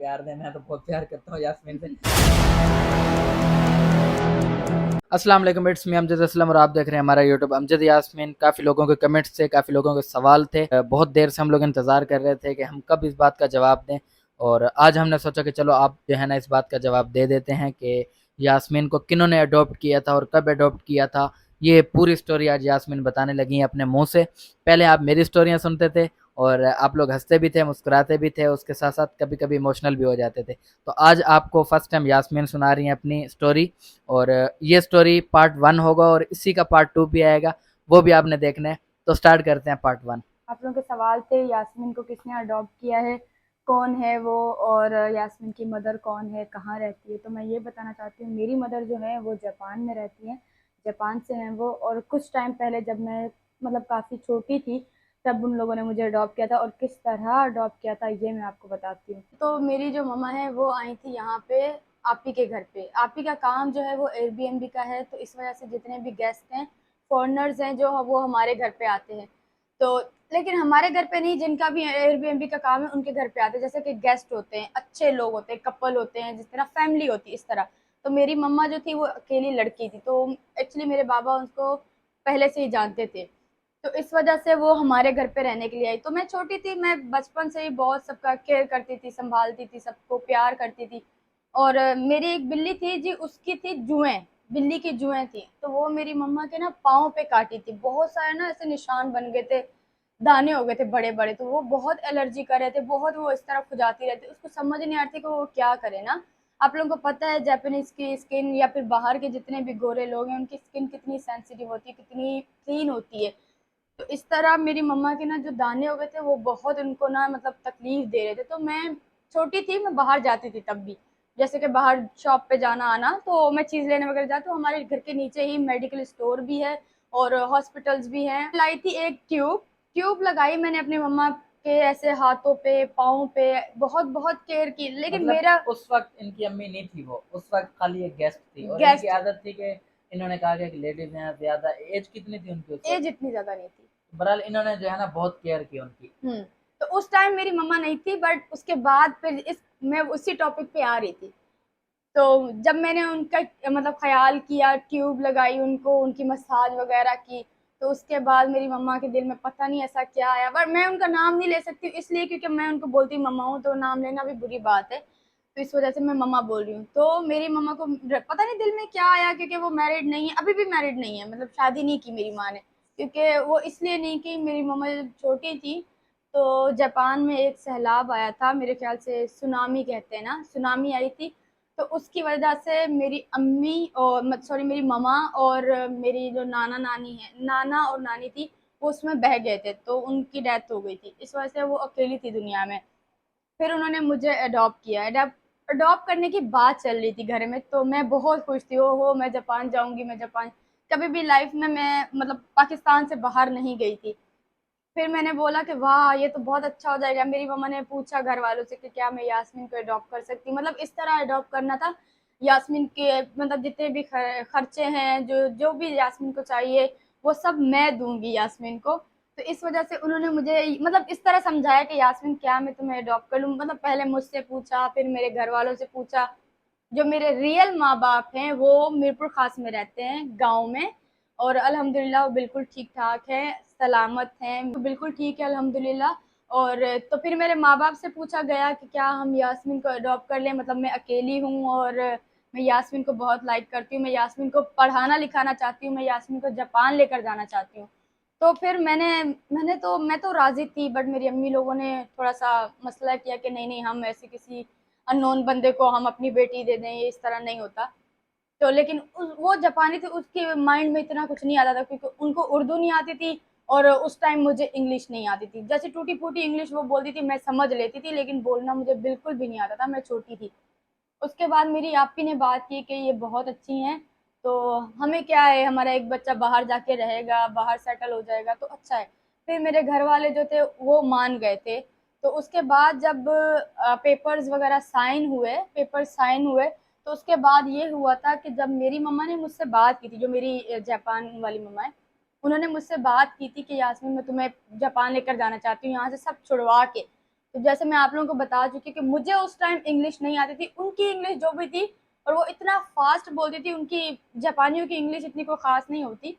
प्यार दें, मैं तो बहुत प्यार करता हूँ यास्मीन से। अस्सलाम वालेकुम, इट्स मी अमजद असलम और आप देख रहे हैं हमारा यूट्यूब अमजद यास्मीन। काफ़ी लोगों के कमेंट्स थे, काफ़ी लोगों के सवाल थे। बहुत देर से हम लोग इंतज़ार कर रहे थे कि हम कब इस बात का जवाब दें, और आज हमने सोचा कि चलो आप जो है ना इस बात का जवाब दे देते हैं कि यास्मीन को किन्होंने अडॉप्ट किया था और कब अडॉप्ट किया था। ये पूरी स्टोरी आज यास्मीन बताने लगी हैं अपने मुंह से। पहले आप मेरी स्टोरियाँ सुनते थे और आप लोग हंसते भी थे, मुस्कुराते भी थे, उसके साथ साथ कभी कभी इमोशनल भी हो जाते थे। तो आज आपको फर्स्ट टाइम यास्मीन सुना रही हैं अपनी स्टोरी, और ये स्टोरी पार्ट 1 होगा और इसी का पार्ट 2 भी आएगा, वो भी आपने देखना है। तो स्टार्ट करते हैं पार्ट 1। आप लोगों के सवाल थे यास्मीन को किसने अडॉप्ट किया है, कौन है वो, और यास्मीन की मदर कौन है, कहाँ रहती है। तो मैं ये बताना चाहती हूँ, मेरी मदर जो है वो जापान में रहती हैं, जापान से हैं वो। और कुछ टाइम पहले जब मैं काफ़ी छोटी थी, तब उन लोगों ने मुझे अडॉप्ट किया था। और किस तरह अडॉप्ट किया था ये मैं आपको बताती हूँ। तो मेरी जो मम्मा है वो आई थी यहाँ पे आपी के घर पे। आपी का काम जो है वो एयरबीएनबी का है, तो इस वजह से जितने भी गेस्ट हैं, फॉरेनर्स हैं, जो वो हमारे घर पे आते हैं। तो लेकिन हमारे घर पे नहीं, जिनका भी एयरबीएनबी का काम है उनके घर पे आते हैं, जैसे कि गेस्ट होते हैं, अच्छे लोग होते हैं, कपल होते हैं, जिस तरह फैमिली होती है इस तरह। तो मेरी मम्मा जो थी वो अकेली लड़की थी, तो एक्चुअली मेरे बाबा उनको पहले से ही जानते थे। तो इस वजह से वो हमारे घर पे रहने के लिए आई। तो मैं छोटी थी, मैं बचपन से ही बहुत सबका केयर करती थी, संभालती थी, सबको प्यार करती थी। और मेरी एक बिल्ली थी जी, उसकी थी जुएं, बिल्ली की जुएं थी, तो वो मेरी मम्मा के ना पाँव पे काटी थी। बहुत सारे ना ऐसे निशान बन गए थे, दाने हो गए थे बड़े बड़े। तो वो बहुत एलर्जी कर रहे थे, बहुत वो इस तरह खुजाती रहती, उसको समझ नहीं आ रही थी कि वो क्या करे ना। आप लोगों को पता है जापानीज की स्किन या फिर बाहर के जितने भी गोरे लोग हैं उनकी स्किन कितनी सेंसिटिव होती है, कितनी क्लीन होती है। तो इस तरह मेरी मम्मा के ना जो दाने हो गए थे वो बहुत उनको ना तकलीफ दे रहे थे। तो मैं छोटी थी, मैं बाहर जाती थी तब भी, जैसे कि बाहर शॉप पे जाना आना, तो मैं चीज़ लेने वगैरह जाती, तो हमारे घर के नीचे ही मेडिकल स्टोर भी है और हॉस्पिटल्स भी हैं। लाई थी एक ट्यूब, ट्यूब लगाई मैंने अपनी मम्मा के ऐसे हाथों पे, पाँव पे, बहुत बहुत केयर की, लेकिन मतलब मेरा उस वक्त इनकी अम्मी नहीं थी, वो उस वक्त खाली एक गेस्ट थी और इनकी गेस्ट, आदत थी कि इन्होंने कहा कि लेडीज हैं ज्यादा। एज कितनी थी उनकी उस वक्त? एज इतनी ज़्यादा नहीं थी। बहरहाल इन्होंने जो है ना बहुत केयर की उनकी। तो उस टाइम मेरी मम्मा नहीं थी, बट उसके बाद फिर इस मैं उसी टॉपिक पे आ रही थी। तो जब मैंने उनका ख्याल किया, ट्यूब लगाई उनको, उनकी मसाज वगैरह की, तो उसके बाद मेरी मम्मा के दिल में पता नहीं ऐसा क्या आया। पर मैं उनका नाम नहीं ले सकती इसलिए क्योंकि मैं उनको बोलती मम्मा हूँ, तो नाम लेना भी बुरी बात है, तो इस वजह से मैं मम्मा बोल रही हूँ। तो मेरी मम्मा को पता नहीं दिल में क्या आया, क्योंकि वो मैरिड नहीं है, अभी भी मैरिड नहीं है, शादी नहीं की मेरी माँ ने। क्योंकि वो इसलिए नहीं की, मेरी मम्मा जब छोटी थी तो जापान में एक सैलाब आया था, मेरे ख्याल से सुनामी कहते हैं ना, सुनामी आई थी। तो उसकी वजह से मेरी अम्मी और सॉरी मेरी मम्मा और मेरी जो नाना नानी है, नाना और नानी थी, वो उसमें बह गए थे, तो उनकी डेथ हो गई थी। इस वजह से वो अकेली थी दुनिया में। फिर उन्होंने मुझे अडॉप्ट किया। अडॉप्ट करने की बात चल रही थी घर में, तो मैं बहुत खुश थी, ओहो मैं जापान जाऊंगी, मैं जापान। कभी भी लाइफ में मैं पाकिस्तान से बाहर नहीं गई थी। फिर मैंने बोला कि वाह ये तो बहुत अच्छा हो जाएगा। मेरी मम्मा ने पूछा घर वालों से कि क्या मैं यास्मीन को अडॉप्ट कर सकती, इस तरह अडॉप्ट करना था। यास्मीन के जितने भी खर्चे हैं, जो जो भी यास्मीन को चाहिए, वो सब मैं दूंगी यास्मीन को। तो इस वजह से उन्होंने मुझे इस तरह समझाया कि यास्मीन क्या मैं तुम्हें अडॉप्ट कर लूँ। पहले मुझसे पूछा, फिर मेरे घर वालों से पूछा। जो मेरे रियल माँ बाप हैं वो मीरपुर खास में रहते हैं, गाँव में। और अल्हम्दुलिल्लाह वो बिल्कुल ठीक ठाक है, सलामत हैं, तो बिल्कुल ठीक है अल्हम्दुलिल्लाह। और तो फिर मेरे माँ बाप से पूछा गया कि क्या हम यास्मीन को अडॉप्ट कर लें, मैं अकेली हूँ और मैं यास्मीन को बहुत लाइक करती हूँ, मैं यास्मीन को पढ़ाना लिखाना चाहती हूँ, मैं यास्मीन को जापान लेकर जाना चाहती हूँ। तो फिर मैं तो राजी थी, बट मेरी अम्मी लोगों ने थोड़ा सा मसला किया कि नहीं नहीं, हम ऐसे किसी अननोन बंदे को हम अपनी बेटी दे दें, ये इस तरह नहीं होता। तो लेकिन वो जापानी थे, उसके माइंड में इतना कुछ नहीं आता था, क्योंकि उनको उर्दू नहीं आती थी और उस टाइम मुझे इंग्लिश नहीं आती थी। जैसे टूटी फूटी इंग्लिश वो बोलती थी, मैं समझ लेती थी, लेकिन बोलना मुझे बिल्कुल भी नहीं आता था, मैं छोटी थी। उसके बाद मेरी आपी ने बात की कि ये बहुत अच्छी हैं, तो हमें क्या है, हमारा एक बच्चा बाहर जाके रहेगा, बाहर सेटल हो जाएगा तो अच्छा है। फिर मेरे घर वाले जो थे वो मान गए थे। तो उसके बाद जब पेपर्स वगैरह साइन हुए, तो उसके बाद ये हुआ था कि जब मेरी मम्मा ने मुझसे बात की थी, जो मेरी जापान वाली मम्मा है, उन्होंने मुझसे बात की थी कि यास्मीन मैं तुम्हें जापान लेकर जाना चाहती हूँ, यहाँ से सब छुड़वा के। तो जैसे मैं आप लोगों को बता चुकी कि मुझे उस टाइम इंग्लिश नहीं आती थी, उनकी इंग्लिश जो भी थी, और वो इतना फास्ट बोलती थी, उनकी जापानियों की इंग्लिश इतनी कोई खास नहीं होती,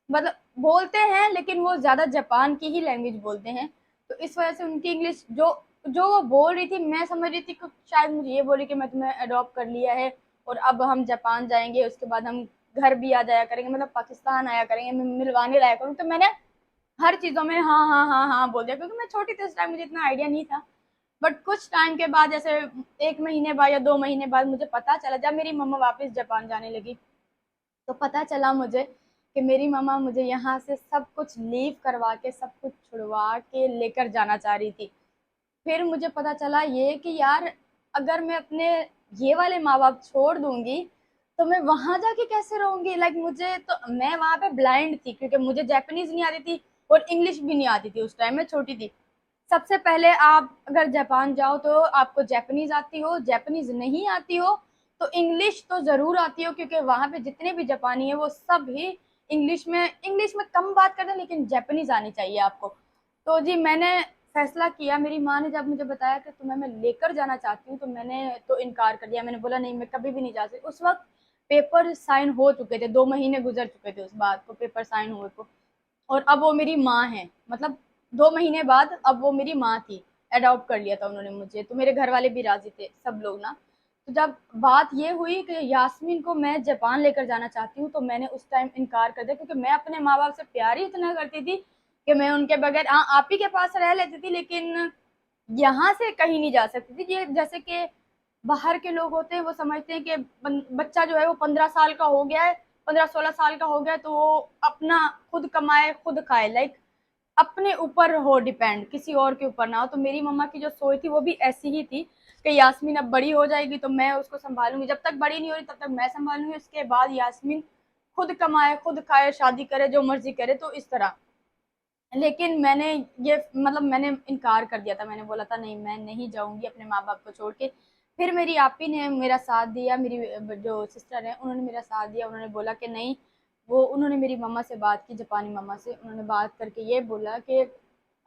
मतलब बोलते हैं लेकिन वो ज़्यादा जापान की ही लैंग्वेज बोलते हैं। तो इस वजह से उनकी इंग्लिश जो जो वो बोल रही थी, मैं समझ रही थी कि शायद मुझे ये बोली कि मैं तुम्हें अडॉप्ट कर लिया है और अब हम जापान जाएंगे, उसके बाद हम घर भी आ जाया करेंगे, मतलब पाकिस्तान आया करेंगे, मैं मिलवाने लाया करूँ। तो मैंने हर चीज़ों में हाँ हाँ हाँ हाँ बोल दिया, क्योंकि मैं छोटी थी उस टाइम, मुझे इतना आइडिया नहीं था। बट कुछ टाइम के बाद, जैसे 1 महीने बाद या 2 महीने बाद, मुझे पता चला, जब मेरी मम्मा वापस जापान जाने लगी, तो पता चला मुझे कि मेरी मम्मा मुझे यहाँ से सब कुछ लीव करवा के, सब कुछ छुड़वा के लेकर जाना चाह रही थी। फिर मुझे पता चला ये कि यार, अगर मैं अपने ये वाले माँ बाप छोड़ दूंगी तो मैं वहां जाके कैसे रहूंगी। लाइक मुझे तो, मैं वहां पे ब्लाइंड थी, क्योंकि मुझे जापानीज नहीं आती थी और इंग्लिश भी नहीं आती थी, उस टाइम मैं छोटी थी। सबसे पहले आप अगर जापान जाओ तो आपको जापानीज आती हो, जापानीज नहीं आती हो तो इंग्लिश तो जरूर आती हो, क्योंकि वहां पे जितने भी जापानी है वो सब ही इंग्लिश में कम बात करते हैं, लेकिन जापानीज आनी चाहिए आपको। तो जी मैंने फैसला किया, मेरी माँ ने जब मुझे बताया कि तुम्हें मैं लेकर जाना चाहती हूँ, तो मैंने तो इनकार कर दिया। मैंने बोला नहीं, मैं कभी भी नहीं जा सकती। उस वक्त पेपर साइन हो चुके थे, 2 महीने गुजर चुके थे उस बात को, पेपर साइन हुए को, और अब वो मेरी माँ है, मतलब 2 महीने बाद अब वो मेरी माँ थी। अडॉप्ट कर लिया था उन्होंने मुझे, तो मेरे घर वाले भी राजी थे, सब लोग ना। तो जब बात ये हुई कि यास्मीन को मैं जापान लेकर जाना चाहती हूँ, तो मैंने उस टाइम इनकार कर दिया, क्योंकि मैं अपने माँ बाप से प्यार ही इतना करती थी कि मैं उनके बगैर, हाँ आप ही के पास रह लेती थी, लेकिन यहाँ से कहीं नहीं जा सकती थी। ये जैसे कि बाहर के लोग होते हैं, वो समझते हैं कि बच्चा जो है वो 15 साल का हो गया है, 15-16 साल का हो गया, तो वो अपना खुद कमाए खुद खाए, लाइक अपने ऊपर हो डिपेंड, किसी और के ऊपर ना हो। तो मेरी मम्मा की जो सोच थी वो भी ऐसी ही थी कि यास्मीन अब बड़ी हो जाएगी तो मैं उसको संभालूंगी, जब तक बड़ी नहीं हो रही तब तक मैं संभालूंगी, उसके बाद यास्मीन खुद कमाए खुद खाए, शादी करे, जो मर्जी करे, तो इस तरह। लेकिन मैंने ये, मतलब मैंने इनकार कर दिया था, मैंने बोला था नहीं, मैं नहीं जाऊंगी अपने माँ बाप को छोड़ के। फिर मेरी आपी ने मेरा साथ दिया, मेरी जो सिस्टर है उन्होंने मेरा साथ दिया, उन्होंने बोला कि नहीं, वो उन्होंने मेरी मम्मा से बात की, जापानी मम्मा से, उन्होंने बात करके ये बोला कि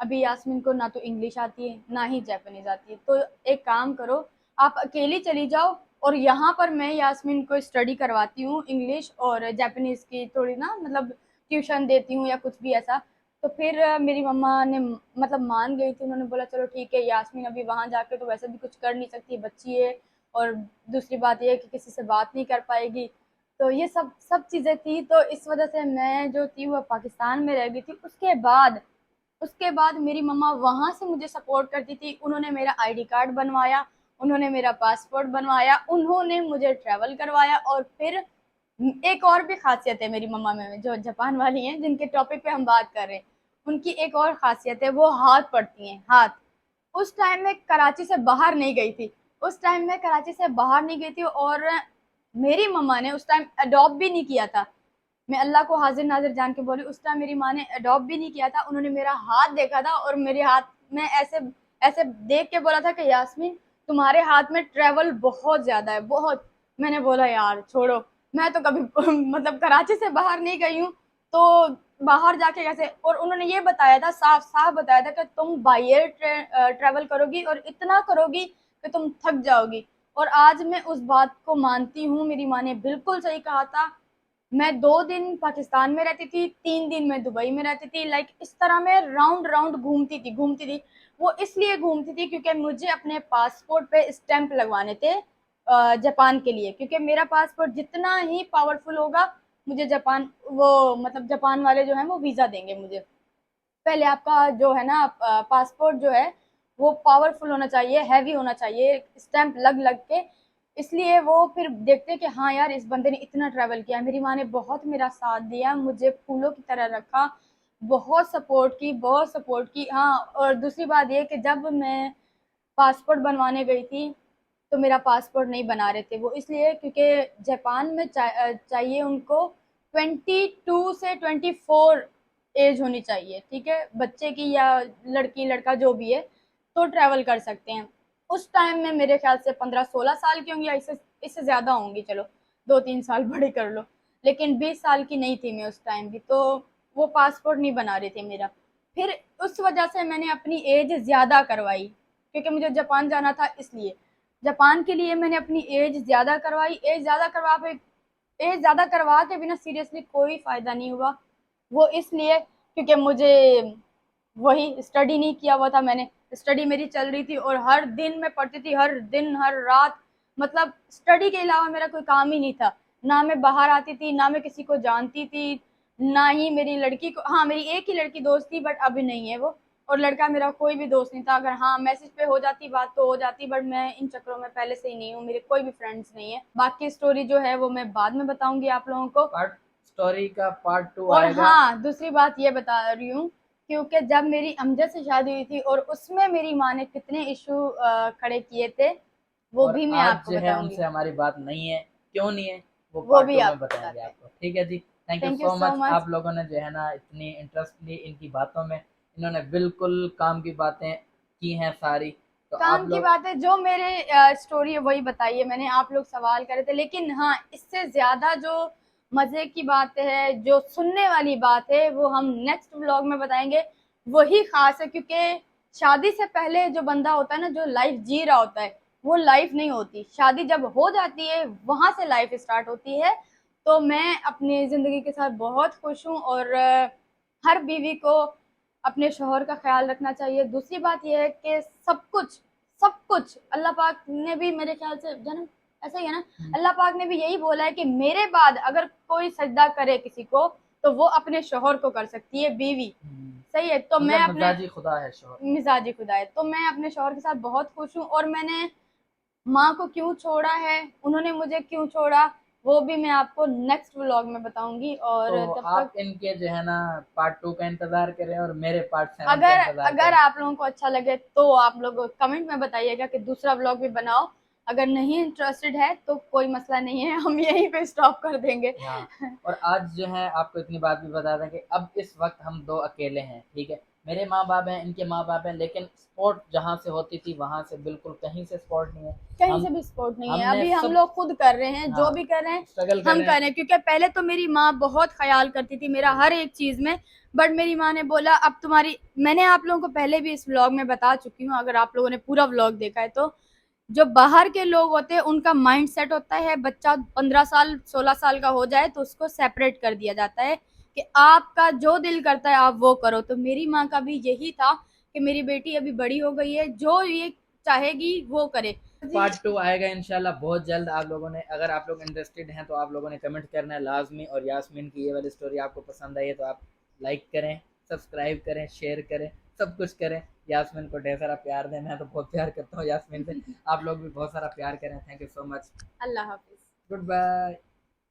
अभी यास्मीन को ना तो इंग्लिश आती है ना ही जापानीज आती है, तो एक काम करो, आप अकेली चली जाओ, और यहाँ पर मैं यास्मीन को स्टडी करवाती हूँ, इंग्लिश और जापानीज की थोड़ी ना, मतलब ट्यूशन देती हूँ या कुछ भी ऐसा। तो फिर मेरी मम्मा ने मतलब मान गई थी, उन्होंने बोला चलो ठीक है, यास्मीन अभी वहां जाके तो वैसे भी कुछ कर नहीं सकती, बच्ची है, और दूसरी बात यह है कि किसी से बात नहीं कर पाएगी। तो ये सब सब चीज़ें थी, तो इस वजह से मैं जो थी वो पाकिस्तान में रह गई थी। उसके बाद मेरी मम्मा वहां से मुझे सपोर्ट करती थी, उन्होंने मेरा आईडी कार्ड बनवाया, उन्होंने मेरा पासपोर्ट बनवाया, उन्होंने मुझे ट्रैवल करवाया। और फिर एक और भी खासियत है मेरी मम्मा में, जो जापान वाली हैं जिनके टॉपिक पे हम बात कर रहे हैं, उनकी एक और खासियत है, वो हाथ पढ़ती हैं, हाथ। उस टाइम में कराची से बाहर नहीं गई थी, उस टाइम में कराची से बाहर नहीं गई थी, और मेरी मम्मा ने उस टाइम अडॉप्ट भी नहीं किया था। मैं अल्लाह को हाजिर नाजिर जान के बोली, उस टाइम मेरी माँ ने अडॉप्ट भी नहीं किया था, उन्होंने मेरा हाथ देखा था और मेरे हाथ में ऐसे ऐसे देख के बोला था कि यास्मीन, तुम्हारे हाथ में ट्रेवल बहुत ज्यादा है, बहुत। मैंने बोला यार छोड़ो, मैं तो कभी मतलब कराची से बाहर नहीं गई हूँ, तो बाहर जाके कैसे। और उन्होंने ये बताया था, साफ साफ बताया था कि तुम बाई एयर ट्रेवल करोगी और इतना करोगी कि तुम थक जाओगी। और आज मैं उस बात को मानती हूँ, मेरी माँ ने बिल्कुल सही कहा था। मैं 2 दिन पाकिस्तान में रहती थी, 3 दिन मैं दुबई में रहती थी, लाइक इस तरह मैं राउंड राउंड घूमती थी। वो इसलिए घूमती थी क्योंकि मुझे अपने पासपोर्ट पे स्टैंप लगवाने थे जापान के लिए, क्योंकि मेरा पासपोर्ट जितना ही पावरफुल होगा, मुझे जापान, वो मतलब जापान वाले जो हैं वो वीज़ा देंगे मुझे। पहले आपका जो है ना पासपोर्ट जो है वो पावरफुल होना चाहिए, हैवी होना चाहिए, स्टैंप लग लग के। इसलिए वो फिर देखते हैं कि हाँ यार, इस बंदे ने इतना ट्रैवल किया। मेरी माँ ने बहुत मेरा साथ दिया, मुझे फूलों की तरह रखा, बहुत सपोर्ट की। हाँ, और दूसरी बात ये कि जब मैं पासपोर्ट बनवाने गई थी तो मेरा पासपोर्ट नहीं बना रहे थे वो, इसलिए क्योंकि जापान में चाहिए उनको 22 से 24 एज होनी चाहिए, ठीक है, बच्चे की या लड़की लड़का जो भी है, तो ट्रैवल कर सकते हैं। उस टाइम में मेरे ख्याल से 15-16 साल की होंगी, या इससे इससे ज़्यादा होंगी, चलो 2-3 साल बड़े कर लो, लेकिन 20 साल की नहीं थी मैं उस टाइम भी, तो वो पासपोर्ट नहीं बना रहे थे मेरा। फिर उस वजह से मैंने अपनी एज ज़्यादा करवाई, क्योंकि मुझे जापान जाना था, इसलिए जापान के लिए मैंने अपनी एज ज़्यादा करवाई। एज ज़्यादा करवा के बिना सीरियसली कोई फ़ायदा नहीं हुआ। वो इसलिए क्योंकि मुझे वही स्टडी नहीं किया हुआ था मैंने। स्टडी मेरी चल रही थी और हर दिन मैं पढ़ती थी, हर दिन हर रात, मतलब स्टडी के अलावा मेरा कोई काम ही नहीं था। ना मैं बाहर आती थी, ना मैं किसी को जानती थी, ना ही मेरी लड़की को, हाँ मेरी एक ही लड़की दोस्त थी बट अभी नहीं है वो, और लड़का मेरा कोई भी दोस्त नहीं था। अगर हाँ मैसेज पे हो जाती बात तो हो जाती, बट मैं इन चक्करों में पहले से ही नहीं हूँ, मेरे कोई भी फ्रेंड्स नहीं है। बाकी स्टोरी जो है वो मैं बाद में बताऊंगी आप लोगों को। स्टोरी का पार्ट 2 और आएगा। हाँ दूसरी बात ये बता रही हूँ, क्योंकि जब मेरी अमजद से शादी हुई थी और उसमें मेरी माँ ने कितने इशू खड़े किए थे, वो और भी मैं आज आपको जो है बताऊंगी। उनसे हमारी बात नहीं है, क्यों नहीं है वो वो पार्ट भी 2 में आपको बताएंगे बताते हैं। आपको। ठीक है जी, thank you thank you so so much. Much. आप लोगों ने जो है ना इतनी इंटरेस्ट ली इनकी बातों में, इन्होंने बिल्कुल काम की बातें की हैं सारी। तो आप काम की लोग बात है, जो मेरे स्टोरी है वही बताई है मैंने। आप लोग सवाल करे थे, लेकिन हाँ इससे ज्यादा जो मजे की बात है, जो सुनने वाली बात है, वो हम नेक्स्ट व्लॉग में बताएंगे। वही खास है, क्योंकि शादी से पहले जो बंदा होता है ना, जो लाइफ जी रहा होता है, वो लाइफ नहीं होती। शादी जब हो जाती है वहां से लाइफ स्टार्ट होती है। तो मैं अपनी जिंदगी के साथ बहुत खुश हूँ, और हर बीवी को अपने शौहर का ख्याल रखना चाहिए। दूसरी बात यह है कि सब कुछ अल्लाह पाक ने भी, मेरे ख्याल से जन्म ऐसा ही है ना, अल्लाह पाक ने भी यही बोला है कि मेरे बाद अगर कोई सजदा करे किसी को तो वो अपने शौहर को कर सकती है, बीवी। सही है। तो मैं मतलब अपने मिजाजी खुदा है शोहर। मिजाजी खुदा है, तो मैं अपने शौहर के साथ बहुत खुश हूँ। और मैंने माँ को क्यों छोड़ा है, उन्होंने मुझे क्यों छोड़ा, वो भी मैं आपको नेक्स्ट व्लॉग में बताऊंगी। और तो तब आप तक इनके जो है ना पार्ट 2 का इंतजार करें और मेरे पार्ट 7 का अगर इंतजार अगर करें। आप लोगों को अच्छा लगे तो आप लोग कमेंट में बताइएगा कि दूसरा व्लॉग भी बनाओ। अगर नहीं इंटरेस्टेड है तो कोई मसला नहीं है, हम यहीं पे स्टॉप कर देंगे। हाँ, और आज जो है आपको इतनी बात भी बता दें कि अब इस वक्त हम दो अकेले हैं। ठीक है, मेरे माँ बाप हैं, इनके माँ बाप हैं, लेकिन सपोर्ट जहाँ से होती थी वहां से बिल्कुल कहीं से सपोर्ट नहीं है। कहीं हम से भी सपोर्ट नहीं है। हमने अभी हम सब लोग खुद कर रहे हैं, जो हाँ भी कर रहे हैं स्ट्रगल कर हम रहे कर हैं। रहे हैं। क्योंकि पहले तो मेरी माँ बहुत ख्याल करती थी मेरा हर एक चीज में, बट मेरी माँ ने बोला अब तुम्हारी, मैंने आप लोगों को पहले भी इस व्लॉग में बता चुकी हूँ, अगर आप लोगों ने पूरा व्लॉग देखा है तो, जो बाहर के लोग होते हैं उनका माइंड सेट होता है, बच्चा 15 साल 16 साल का हो जाए तो उसको सेपरेट कर दिया जाता है कि आपका जो दिल करता है आप वो करो। तो मेरी माँ का भी यही था कि मेरी बेटी अभी बड़ी हो गई है, जो ये चाहेगी वो करे। पार्ट 2 आएगा इंशाल्लाह बहुत जल्द। आप लोगों ने, अगर आप लोग इंटरेस्टेड हैं तो आप लोगों ने कमेंट करना है लाजमी। और यास्मीन की ये वाली स्टोरी आपको पसंद आई है तो आप लाइक करें, सब्सक्राइब करें, शेयर करें, सब कुछ करें। यास्मीन को ढेर सारा प्यार दें, मैं तो बहुत प्यार करता हूँ यास्मीन से। आप लोग भी बहुत सारा प्यार करें। Thank you so much. अल्लाह हाफिज। Good bye.